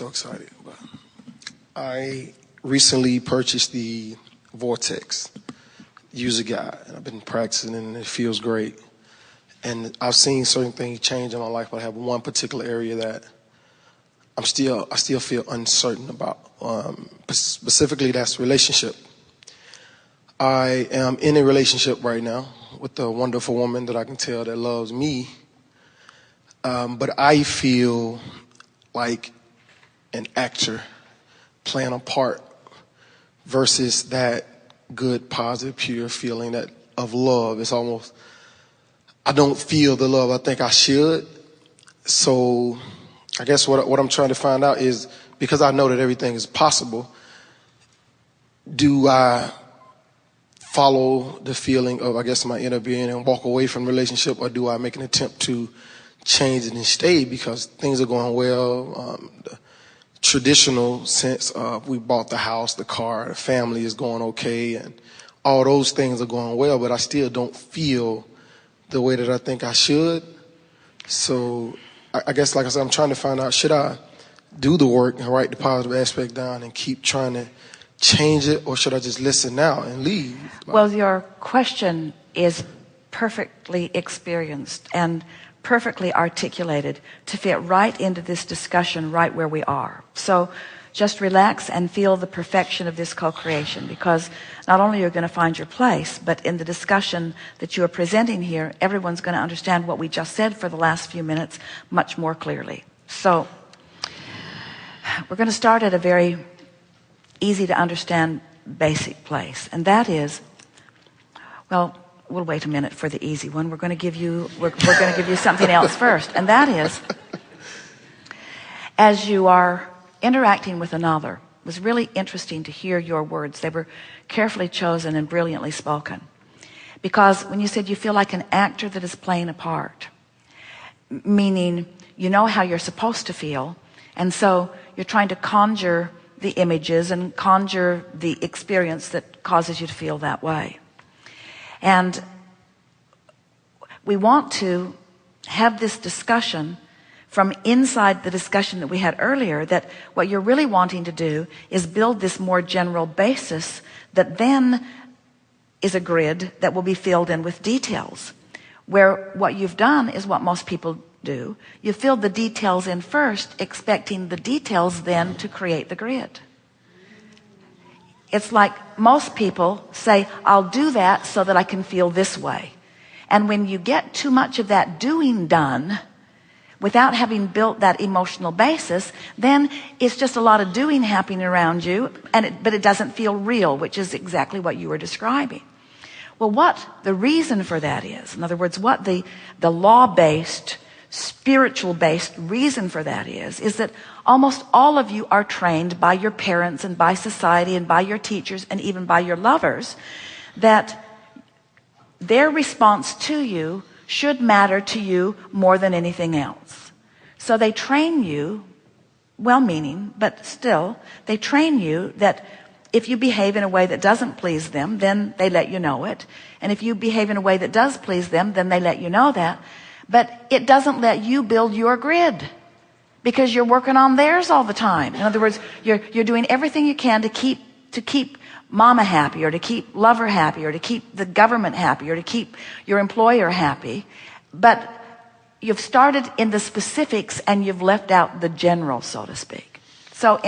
so excited. But I recently purchased the Vortex user guide, and I've been practicing, and it feels great. And I've seen certain things change in my life, but I have one particular area that I still feel uncertain about. Specifically, that's relationship. I am in a relationship right now with a wonderful woman that I can tell that loves me. But I feel like an actor playing a part versus that good, positive, pure feeling that of love. It's almost, I don't feel the love I think I should. So I guess what I'm trying to find out is, because I know that everything is possible, do I follow the feeling of, I guess, my inner being and walk away from the relationship, or do I make an attempt to change it and stay because things are going well? The traditional sense of we bought the house, the car, the family is going okay, and all those things are going well, but I still don't feel the way that I think I should. So I guess, like I said, I'm trying to find out, should I do the work and write the positive aspect down and keep trying to change it, or should I just listen now and leave? Well, your question is perfectly experienced and perfectly articulated to fit right into this discussion right where we are. So just relax and feel the perfection of this co-creation, because not only are you going to find your place, but in the discussion that you are presenting here, everyone's going to understand what we just said for the last few minutes much more clearly. So we're going to start at a very easy to understand basic place, and that is, well, we'll wait a minute for the easy one. We're going to give you something else first, and that is, as you are interacting with another, it was really interesting to hear your words. They were carefully chosen and brilliantly spoken, because when you said you feel like an actor that is playing a part, meaning you know how you're supposed to feel, and so you're trying to conjure the images and conjure the experience that causes you to feel that way. And we want to have this discussion from inside the discussion that we had earlier, that what you're really wanting to do is build this more general basis that then is a grid that will be filled in with details, where what you've done is what most people do. You filled the details in first, expecting the details then to create the grid. It's like most people say, I'll do that so that I can feel this way. And when you get too much of that doing done without having built that emotional basis, then it's just a lot of doing happening around you, but it doesn't feel real, which is exactly what you were describing. Well, what the reason for that is, in other words, what the law-based, spiritual-based reason for that is that almost all of you are trained by your parents and by society and by your teachers and even by your lovers that their response to you should matter to you more than anything else. So they train you, well-meaning, but still, they train you that if you behave in a way that doesn't please them, then they let you know it. And if you behave in a way that does please them, then they let you know that. But it doesn't let you build your grid, because you're working on theirs all the time. In other words, you're doing everything you can to keep mama happy, or to keep lover happy, or to keep the government happy, or to keep your employer happy. But you've started in the specifics and you've left out the general, so to speak. So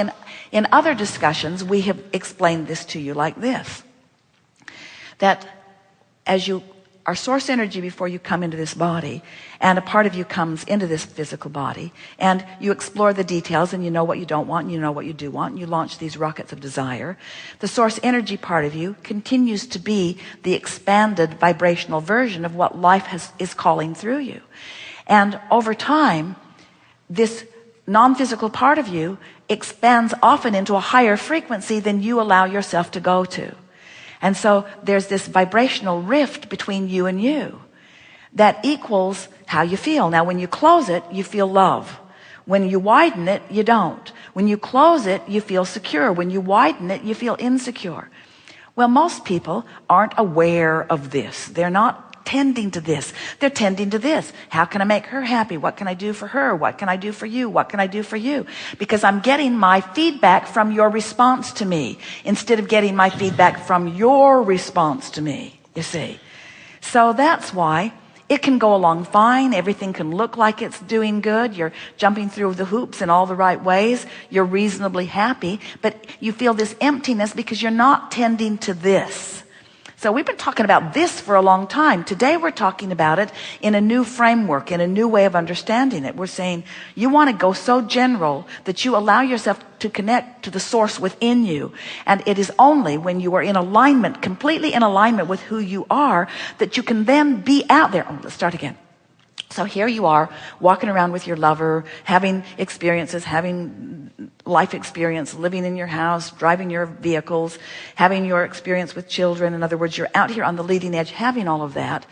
in other discussions, we have explained this to you like this, that as you are source energy before you come into this body, and a part of you comes into this physical body, and you explore the details, and you know what you don't want, and you know what you do want, and you launch these rockets of desire. The source energy part of you continues to be the expanded vibrational version of what life is calling through you. And over time, this non-physical part of you expands often into a higher frequency than you allow yourself to go to. And so there's this vibrational rift between you and you that equals how you feel. Now, when you close it, you feel love. When you widen it, you don't. When you close it, you feel secure. When you widen it, you feel insecure. Well, most people aren't aware of this. They're not tending to this. They're tending to this. How can I make her happy? What can I do for her? What can I do for you? What can I do for you? Because I'm getting my feedback from your response to me instead of getting my feedback from your response to me, you see. So that's why it can go along fine. Everything can look like it's doing good. You're jumping through the hoops in all the right ways. You're reasonably happy, but you feel this emptiness because you're not tending to this. So we've been talking about this for a long time. Today we're talking about it in a new framework, in a new way of understanding it. We're saying you want to go so general that you allow yourself to connect to the source within you. And it is only when you are in alignment, completely in alignment with who you are, that you can then be out there. Oh, let's start again. So here you are walking around with your lover, having experiences, having life experience, living in your house, driving your vehicles, having your experience with children. In other words, you're out here on the leading edge having all of that.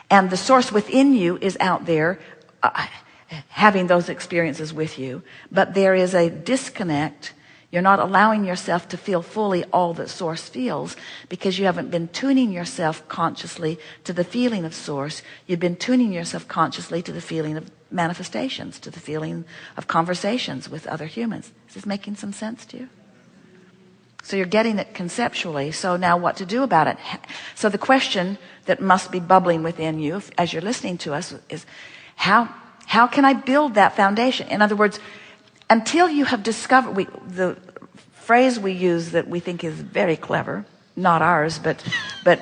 And the source within you is out there having those experiences with you. But there is a disconnect. You're not allowing yourself to feel fully all that source feels because you haven't been tuning yourself consciously to the feeling of source. You've been tuning yourself consciously to the feeling of manifestations, to the feeling of conversations with other humans. Is this making some sense to you? So you're getting it conceptually. So now what to do about it? So the question that must be bubbling within you as you're listening to us is, how can I build that foundation? In other words, until you have discovered, the phrase we use that we think is very clever, not ours, but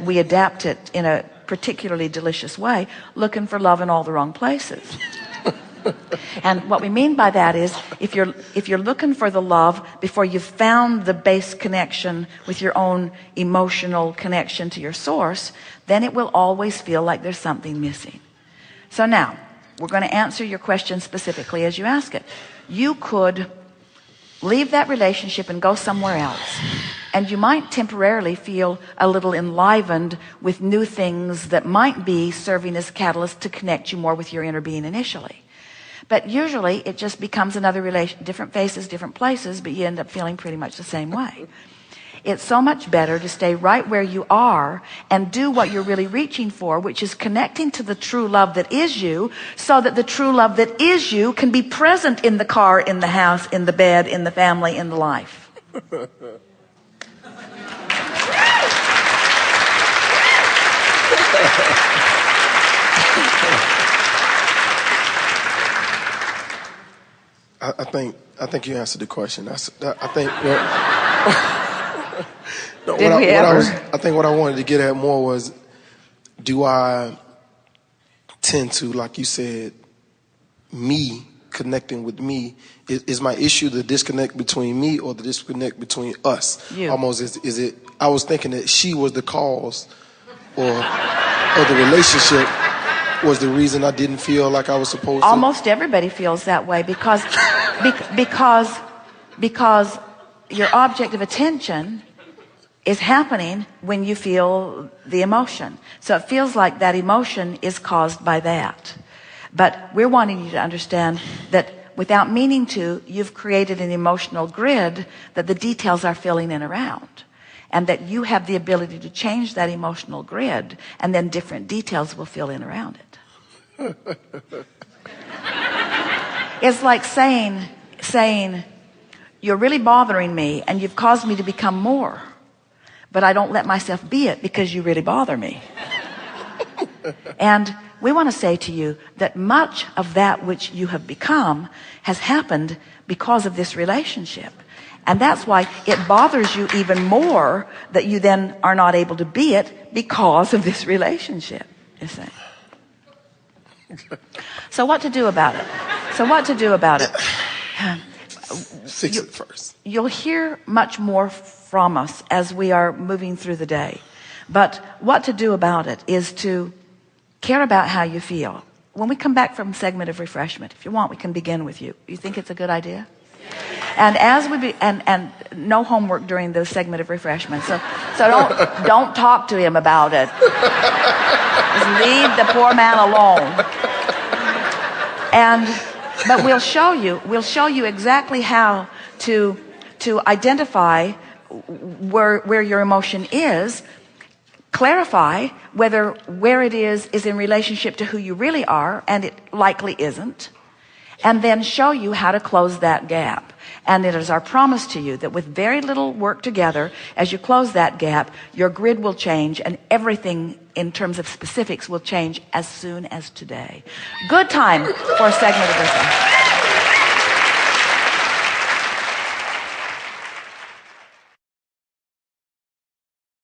we adapt it in a particularly delicious way, looking for love in all the wrong places. And what we mean by that is if you're looking for the love before you've found the base connection with your own emotional connection to your source, then it will always feel like there's something missing. So now, we're going to answer your question specifically as you ask it. You could leave that relationship and go somewhere else. And you might temporarily feel a little enlivened with new things that might be serving as catalysts to connect you more with your inner being initially. But usually it just becomes another relation, different faces, different places, but you end up feeling pretty much the same way. It's so much better to stay right where you are and do what you're really reaching for, which is connecting to the true love that is you, so that the true love that is you can be present in the car, in the house, in the bed, in the family, in the life. I think you answered the question. I think. No, I think what I wanted to get at more was, do I tend to, like you said, me connecting with me? Is my issue the disconnect between me or the disconnect between us? You. Almost is it? I was thinking that she was the cause, or the relationship was the reason I didn't feel like I was supposed to. Almost everybody feels that way because your object of attention is happening when you feel the emotion. So it feels like that emotion is caused by that. But we're wanting you to understand that without meaning to, you've created an emotional grid that the details are filling in around. And that you have the ability to change that emotional grid, and then different details will fill in around it. It's like saying, you're really bothering me and you've caused me to become more. But I don't let myself be it because you really bother me. And we want to say to you that much of that which you have become has happened because of this relationship. And that's why it bothers you even more that you then are not able to be it because of this relationship, you see. So what to do about it? Fix it first. You'll hear much more from us as we are moving through the day. But what to do about it is to care about how you feel. When we come back from segment of refreshment, if you want, we can begin with you. You think it's a good idea? And as we and no homework during the segment of refreshment. So don't talk to him about it. Just leave the poor man alone. But we'll show you exactly how to identify where your emotion is clarify whether where it is in relationship to who you really are, and it likely isn't, and then show you how to close that gap. And it is our promise to you that with very little work together, as you close that gap, your grid will change and everything in terms of specifics will change as soon as today. Good time for a segment of this.